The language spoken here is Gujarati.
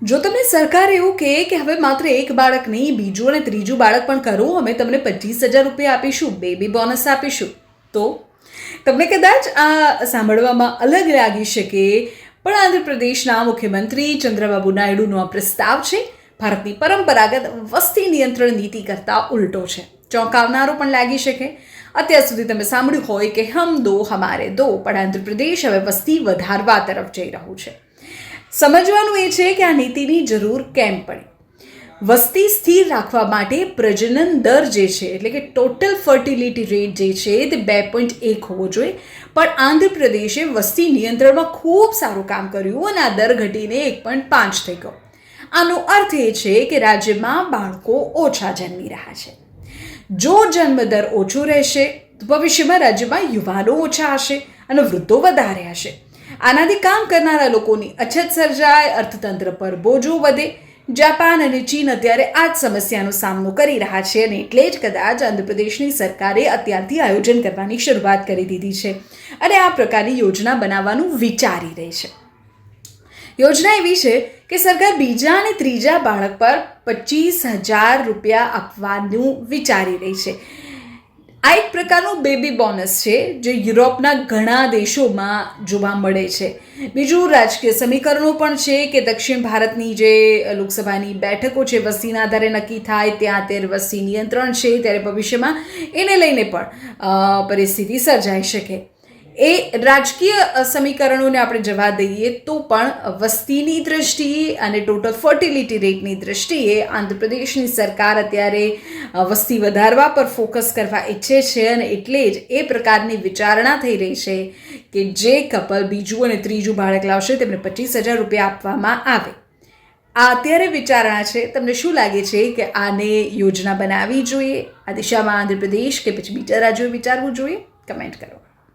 જો તમને સરકાર એવું કહે કે હવે માત્ર એક બાળક નહીં, બીજું અને ત્રીજું બાળક પણ કરો, અમે તમને 25,000 રૂપિયા આપીશું, બેબી બોનસ આપીશું, તો તમને કદાચ આ સાંભળવામાં અલગ લાગી શકે, પણ આંધ્રપ્રદેશના મુખ્યમંત્રી ચંદ્રબાબુ નાયડુનો આ પ્રસ્તાવ છે ભારતની પરંપરાગત વસ્તી નિયંત્રણ નીતિ કરતાં ઉલટો છે. ચોંકાવનારો પણ લાગી શકે. અત્યાર સુધી તમે સાંભળ્યું હોય કે હમ દો હમારે દો, પણ આંધ્રપ્રદેશ હવે વસ્તી વધારવા તરફ જઈ રહ્યું છે. સમજવાનું એ છે કે આ નીતિની જરૂર કેમ પડી. વસ્તી સ્થિર રાખવા માટે પ્રજનન દર જે છે, એટલે કે ટોટલ ફર્ટિલિટી રેટ જે છે તે 2.1 હોવો જોઈએ, પણ આંધ્રપ્રદેશે વસ્તી નિયંત્રણમાં ખૂબ સારું કામ કર્યું અને આ દર ઘટીને 1.5 થઈ ગયો. આનો અર્થ એ છે કે રાજ્યમાં બાળકો ઓછા જન્મી રહ્યા છે. જો જન્મદર ઓછો રહેશે તો ભવિષ્યમાં રાજ્યમાં યુવાનો ઓછા હશે અને વૃદ્ધો વધારે હશે. આનાથી કામ કરનારા લોકોની અછત સર્જાય, અર્થતંત્ર પર બોજો વધે. જાપાન અને ચીન અત્યારે આ જ સમસ્યાનો સામનો કરી રહ્યા છે અને એટલે જ કદાચ આંધ્રપ્રદેશની સરકારે અત્યારથી આયોજન કરવાની શરૂઆત કરી દીધી છે અને આ પ્રકારની યોજના બનાવવાનું વિચારી રહી છે. યોજના એવી છે કે સરકાર બીજા અને ત્રીજા બાળક પર 25,000 રૂપિયા આપવાનું વિચારી રહી છે. આ એક પ્રકારનું બેબી બોનસ છે જે યુરોપના ઘણા દેશોમાં જોવા મળે છે. બીજું રાજકીય સમીકરણો પણ છે કે દક્ષિણ ભારતની જે લોકસભાની બેઠકો છે વસ્તીના આધારે નક્કી થાય, ત્યાં અત્યારે વસ્તી નિયંત્રણ છે, ત્યારે ભવિષ્યમાં એને લઈને પણ પરિસ્થિતિ સર્જાઈ શકે. એ રાજકીય સમીકરણોને આપણે જવા દઈએ તો પણ વસ્તીની દ્રષ્ટિએ અને ટોટલ ફર્ટિલિટી રેટની દ્રષ્ટિએ આંધ્રપ્રદેશની સરકાર અત્યારે વસ્તી વધારવા પર ફોકસ કરવા ઈચ્છે છે અને એટલે જ એ પ્રકારની વિચારણા થઈ રહી છે કે જે કપલ બીજું અને ત્રીજું બાળક લાવશે તેમને 25,000 રૂપિયા આપવામાં આવે. આ અત્યારે વિચારણા છે. તમને શું લાગે છે કે આને યોજના બનાવવી જોઈએ, આ દિશામાં આંધ્રપ્રદેશ કે પછી બીજા રાજ્યોએ વિચારવું જોઈએ? કમેન્ટ કરો.